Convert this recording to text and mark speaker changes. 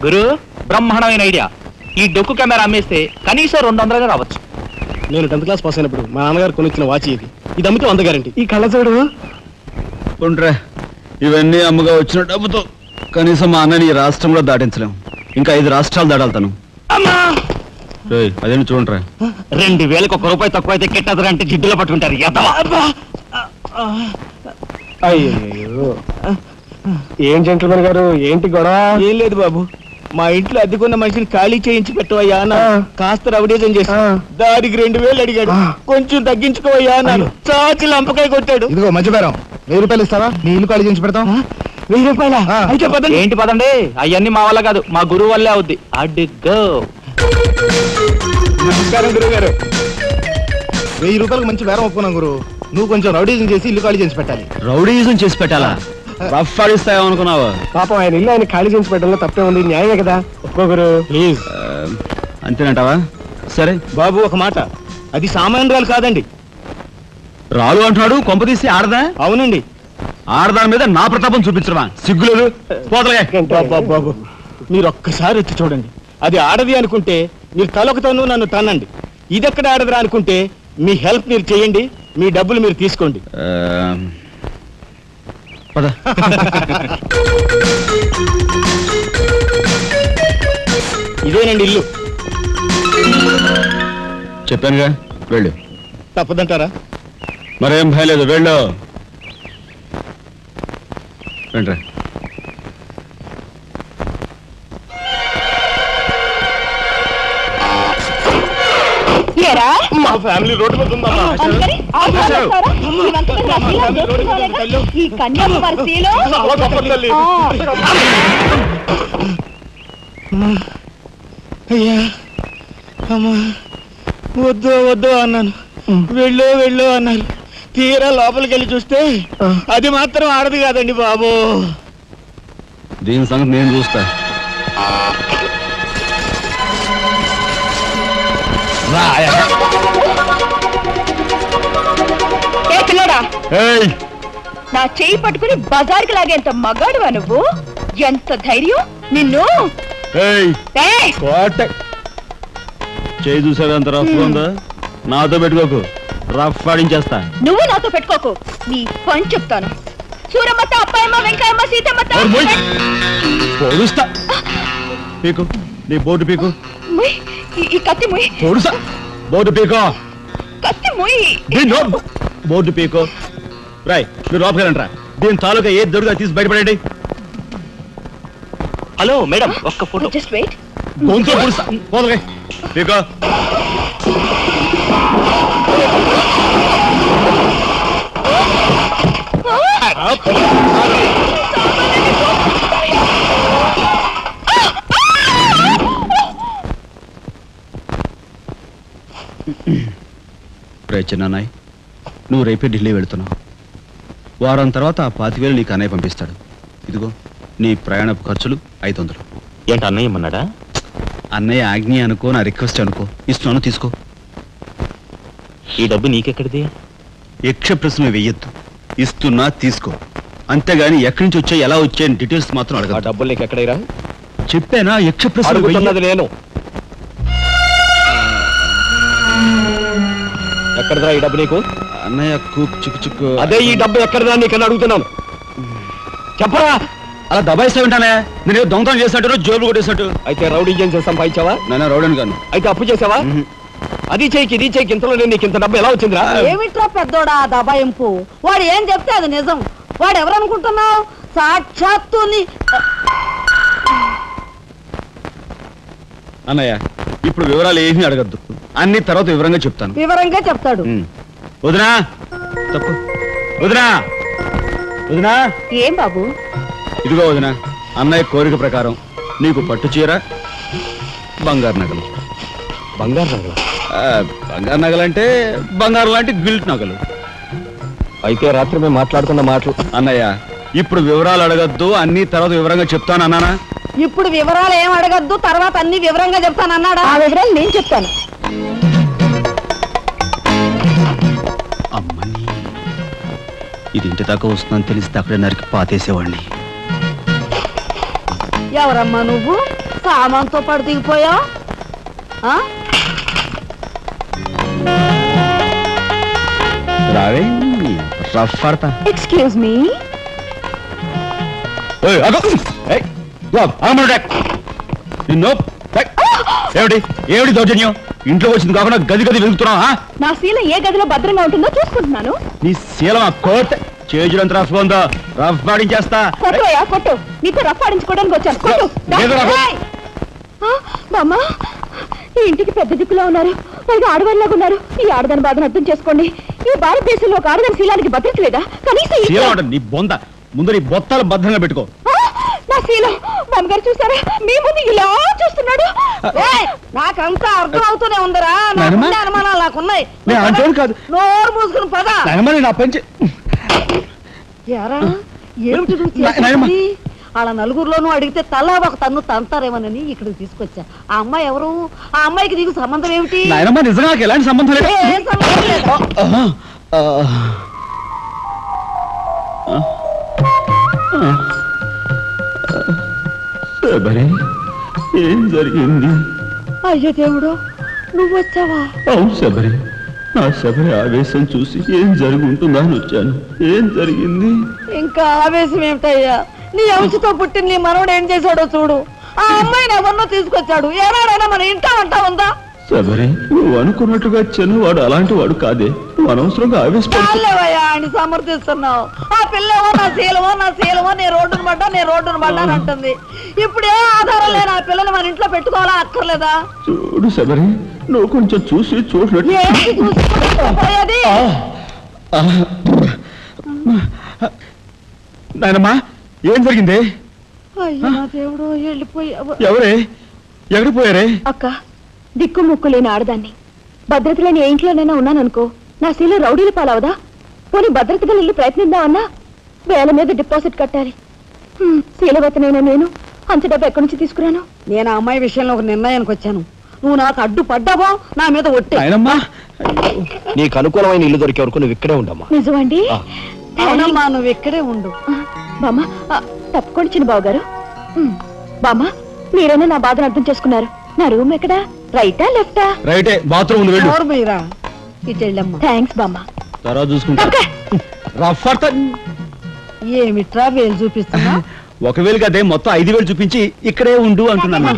Speaker 1: గురు, బ్రహ్మాండమైన ఐడియా. ఈ డొక్కు కెమెరా అమ్మేస్తే కనీసం 200గా రావచ్చు.
Speaker 2: నేను 10th క్లాస్ పాస్ అయినప్పుడు మా నాన్నగారు కొనిచ్చిన వాచ్ ఇది అమ్మితే 100 గ్యారెంటీ. ఈ కళ్ళజోడు
Speaker 3: ఉండ్రా, ఇవన్నీ అమ్మగా వచ్చిన డబ్బుతో కనీసం మా అన్నని ఈ రాష్ట్రంలో దాటించలేం. ఇంకా 5 రాష్ట్రాలు దాటాలతాను. అదేమి చూడండిరా,
Speaker 1: 2000కి 1 రూపాయి తక్కువ అయితే కెట్టదురంటే జిడ్డులో పట్టుకుంటారు.
Speaker 2: అయ్యో, ఏం జెంట్లమన్ గారు, ఏంటి గొడవ? ఏం లేదు బాబు, మా ఇంట్లో అద్దెకున్న మనిషిని ఖాళీ చేయించి పెట్టవయ్యా అన్నాను. కాస్త రవిడేజం చేసి దానికి 2000 అడిగాడు. కొంచెం తగ్గించుకోవయ్యా అన్నాను. చాచి లంపకాయ కొట్టాడు. ఇదిగో మంచి బేరం, 1000 రూపాయలు ఇస్తావా? నీ ఇల్లు ఖాళీ చేయించి పెడతాం. 1000 రూపాయల? అయితే పదండి.
Speaker 1: ఏంటి పదండి, అవన్నీ మా వల్ల కాదు, మా గురువు వల్లే అవుద్ది. అడ్డుగో.
Speaker 2: నమస్కారం గురువు గారు. 1000 రూపాయలకు మంచి బేరం ఒప్పుకున్నాం గురు. నువ్వు కొంచెం రౌడీజం చేసి ఇల్లు ఖాళీ చేసి పెట్టాలి.
Speaker 3: రౌడీజం చేసి పెట్టాలా? రఫ్ ఆడిస్తాయేమనుకున్నావా?
Speaker 2: పాపం ఆయన ఇల్లు ఆయన ఖాళీ చేసి పెట్టడంలో తప్పే ఉంది. న్యాయమే కదా. ఒప్పుకో గురు ప్లీజ్.
Speaker 3: అంతేనంటావా? సరే
Speaker 2: బాబు, ఒక మాట, అది సామాన్యురాలు కాదండి.
Speaker 3: రాలు అంటున్నాడు. కొంపదీసి ఆడదా?
Speaker 2: అవునండి.
Speaker 3: ఆడదాని మీద నా ప్రతాపం చూపించడమా? సిగ్గులేదు.
Speaker 2: బాబు, మీరు ఒక్కసారి వచ్చి చూడండి. అది ఆడది అనుకుంటే మీరు తలొకతోనూ నన్ను తన్నండి. ఇదెక్కడ ఆడదురా అనుకుంటే మీ హెల్ప్ మీరు చేయండి, మీ డబ్బులు మీరు తీసుకోండి. ఇదేనండి ఇల్లు.
Speaker 3: చెప్పానుగా, వెళ్ళు.
Speaker 2: తప్పదంటారా?
Speaker 3: మరేం భయం లేదు, వెళ్ళు. రండి.
Speaker 2: మా ఫ్యామిలీ రోడ్డు మీద ఉందమ్మా. అయ్యా అమ్మా, వద్దు వద్దు అన్నాను. వెళ్ళు అన్నారు. తీరా లోపలికి వెళ్ళి చూస్తే అది మాత్రం ఆడదు కాదండి బాబు.
Speaker 3: దీని సంగతి నేను చూస్తా.
Speaker 4: నా చెయ్యి పట్టుకుని బజార్కి లాగేంత మగాడువా నువ్వు? ఎంత ధైర్యం నిన్ను!
Speaker 3: చేయి చూసేదంత రఫ్ ఉందా? నాతో పెట్టుకోకు, రఫ్ ఆడించేస్తా.
Speaker 4: నువ్వు నాతో పెట్టుకోకు, నీ పని చెప్తాను. సూరమ్మత, అప్పాయమ్మ, వెంకాయమ్మ, సీతమ్మత.
Speaker 3: పొడుస్తా. పీకు, నీ బోర్డు పీకు.
Speaker 4: ఈ కత్తి ముయ్.
Speaker 3: పొడుస్తా. బోర్డు పీకో.
Speaker 4: కత్తి ముయ్.
Speaker 3: బోర్డు పీకో. రాయ్, మీరు లోపలికి రండి రా. దీని తాలూకా ఏది దొరుకుతా తీసి బయటపడండి.
Speaker 1: హలో మేడం, ఒక్క ఫోటో.
Speaker 4: Just wait.
Speaker 3: గొంతు పొడుస్తా. పోదలే పీకో. చిన్నాయ్, నువ్వు రేపే ఢిల్లీ వెళుతున్నావు. వారం తర్వాత ఆ 25,000 నీకు అన్నయ్య పంపిస్తాడు. ఇదిగో నీ ప్రయాణపు ఖర్చులు 500.
Speaker 1: ఏంటి అన్నయ్య ఏమన్నాడా?
Speaker 3: అన్నయ్య ఆజ్ఞ అనుకో, నా రిక్వెస్ట్ అనుకో. ఇస్తున్నాను, తీసుకో.
Speaker 1: ఈ డబ్బు నీకెక్కడిది?
Speaker 3: యక్ష ప్రశ్న వెయ్యొద్దు. ఇస్తున్నా, తీసుకో. అంతేగాని ఎక్కడి నుంచి వచ్చాయి, ఎలా వచ్చాయని డీటెయిల్స్ మాత్రం అడగ.
Speaker 1: డబ్బులు నీకు ఎక్కడైరా?
Speaker 3: చెప్పానా? యక్ష ప్రశ్న
Speaker 1: అడుగుతున్నది నేను. ఎక్కడదా ఈ డబ్బు నీకు?
Speaker 3: అన్నయ్య చిక్కు చిక్కు.
Speaker 1: అదే ఈ డబ్బు ఎక్కడదా నీకన్నా అడుగుతున్నాను. చెప్పరా?
Speaker 3: అలా దబాయిస్తా ఉంటానే. నేను దొంగతనం చేసినట్టు, జోబులు కొట్టేసినట్టు.
Speaker 1: అయితే రౌడీ చేసి సంపాదించావా?
Speaker 3: నాన్న రౌడీని కాను.
Speaker 1: అయితే అప్పు చేసావా? అది చేయికి ఇది చేయికి ఇంతలో నేను నీకు ఇంత డబ్బు ఎలా వచ్చిందిరా?
Speaker 5: ఏమిట్రా పెద్దోడా దబాయింపు? వాడు ఏం చెప్తే అది నిజం. వాడు ఎవరనుకుంటున్నావు? సాక్షాత్తు
Speaker 3: అన్నయ్య, ఇప్పుడు వివరాలు ఏమీ అడగద్దు. అన్ని తర్వాత వివరంగా చెప్తాను.
Speaker 5: వివరంగా చెప్తాడు.
Speaker 3: వదినా, తప్పు. వదినా, వదినా.
Speaker 4: ఏం బాబు?
Speaker 3: ఇదిగో వదినా, అన్నయ్య కోరిక ప్రకారం నీకు పట్టు చీర, బంగారు నగలు.
Speaker 1: బంగారు నగలు?
Speaker 3: బంగారు నగలంటే బంగారు లాంటి గిల్ట్ నగలు.
Speaker 1: అయితే రాత్రి మేము మాట్లాడుకున్న మాటలు.
Speaker 3: అన్నయ్య, ఇప్పుడు వివరాలు అడగద్దు, అన్ని తర్వాత వివరంగా చెప్తాను అన్నానా?
Speaker 5: ఇప్పుడు వివరాలు ఏం అడగద్దు, తర్వాత అన్ని వివరంగా చెప్తాను అన్నాడా?
Speaker 4: ఆ వివరాలు నేను చెప్తాను.
Speaker 3: అమ్మని, ఇది ఇంటి దాకా వస్తుందని తెలిస్తే అక్కడే నరికి పాతేసేవాడిని.
Speaker 5: ఎవరమ్మా నువ్వు సామాన్తో పాటు దిగిపోయావు?
Speaker 3: రావే రఫ్ పడతా.
Speaker 4: Excuse me.
Speaker 3: నిన్ను ఏమిటి ఏమిటి దౌర్జన్యం? ఇంట్లో వచ్చింది కాకుండా గది గది వెతుకుతున్నావా?
Speaker 4: నా శీలం ఏ గదిలో భద్రంగా ఉంటుందో చూసుకుంటున్నాను.
Speaker 3: నీ శీలం ఆ కోట్ చేజులంత రఫ్ ఉందో రఫ్ పాడించేస్తా.
Speaker 4: కొట్టుయా కొట్టు, నీతో రఫ్ ఆడించుకోవడానికి వచ్చాను. కొట్టు. బామ్మ, ఈ ఇంటికి పెద్ద దిక్కులో ఉన్నారు, పైగా ఆడవాళ్ళలాగా ఉన్నారు. ఈ ఆడదాని బాధను అర్థం చేసుకోండి. ఈ భారతదేశంలో ఒక ఆడదాని శీలానికి భద్రత లేదా? కనీసం
Speaker 3: నీ బొంద ముందు నీ బొత్తాలు భద్రంగా పెట్టుకో.
Speaker 4: నా శీలం బామ్మగారు చూసారా, మీ ముందు ఇలా చూస్తున్నాడు.
Speaker 5: నాకంతా అర్థం అవుతూనే ఉందరా, అనుమానాలు నాకున్నాయి.
Speaker 3: కాదు
Speaker 5: నోరు మూసుకుని పద.
Speaker 3: నా పెంచి
Speaker 5: ఏమిటి వాళ్ళ నలుగురిలోనూ అడిగితే తలా ఒక తన్ను తంతారేమోనని ఇక్కడికి తీసుకొచ్చా. ఆ అమ్మాయి ఎవరు? ఆ అమ్మాయికి నీకు సంబంధం ఏమిటి?
Speaker 3: నిజంగా ఎలాంటి సంబంధం లేదు. ఏం జరిగింది?
Speaker 5: అయ్యో దేవుడు, నువ్వు వచ్చావా?
Speaker 3: అవును శబరి, నా శబరి ఆవేశం చూసి ఏం జరుగుంటుందా అని వచ్చాను. ఏం జరిగింది?
Speaker 5: ఇంకా ఆవేశం ఏమిటయ్యా, నీ అంశతో పుట్టిన నీ మనవడు ఏం చేశాడో చూడు. ఆ అమ్మాయిని ఎవరినో తీసుకొచ్చాడు. ఏనాడైనా మన ఇంటా వంట ఉందా?
Speaker 3: శబరి, నువ్వు అనుకున్నట్టుగా చిన్నవాడు అలాంటి వాడు కాదే. నువ్వు అనవసరంగా
Speaker 5: ఆవేశపడలేవయ్యా అని సమర్థిస్తున్నావు. ఆ పిల్లవో నా శీలమో నేను రోడ్డును పడ్డా అని అంటుంది. ఇప్పుడు ఏ ఆధారం లేని ఆ పిల్లని మన ఇంట్లో పెట్టుకోవాలా అక్కర్లేదా?
Speaker 3: చూడు శబరి, నువ్వు కొంచెం చూసి చూడలేదు. నాయనమ్మా, ఏం జరిగింది?
Speaker 5: అయ్యో దేవుడు, వెళ్ళిపోయావు.
Speaker 3: ఎవరే ఎక్కడికి పోయారే?
Speaker 4: అక్క, దిక్కు ముక్కు లేని ఆడదాన్ని, భద్రత లేని ఏ ఇంట్లోనైనా ఉన్నాననుకో, నా శీల రౌడీల పాలవదా? పోనీ భద్రతగా వెళ్ళి ప్రయత్నిద్దామన్నా వేల మీద డిపాజిట్ కట్టాలి. శీలవతనైనా నేను అంత డబ్బు ఎక్కడి నుంచి తీసుకురాను?
Speaker 5: నేను ఆ అమ్మాయి విషయంలో ఒక నిర్ణయానికి వచ్చాను. నువ్వు నాకు అడ్డు పడ్డావో నా మీద ఒట్టే.
Speaker 2: నీకు అనుకూలమైన ఇల్లు దొరికే వరకు నువ్వు ఇక్కడే ఉండమ్మా.
Speaker 4: నిజమండి?
Speaker 5: అవునమ్మా, నువ్వు ఇక్కడే ఉండు.
Speaker 4: బామ్మ, తప్పుకోండి చిన్న బాబు గారు. బామ్మ, మీరైనా నా బాధను అర్థం చేసుకున్నారు. నా రూమ్ ఎక్కడా? రైటా లెఫ్టా?
Speaker 3: రైటే, బాత్రూమ్
Speaker 4: థ్యాంక్స్ బామ్మ.
Speaker 3: తర్వాత చూసుకుంటా.
Speaker 5: ఏమిట్రా వేలు చూపిస్తున్నా?
Speaker 3: ఒకవేళ అదే మొత్తం 5,000 చూపించి ఇక్కడే ఉండు అంటున్నాను.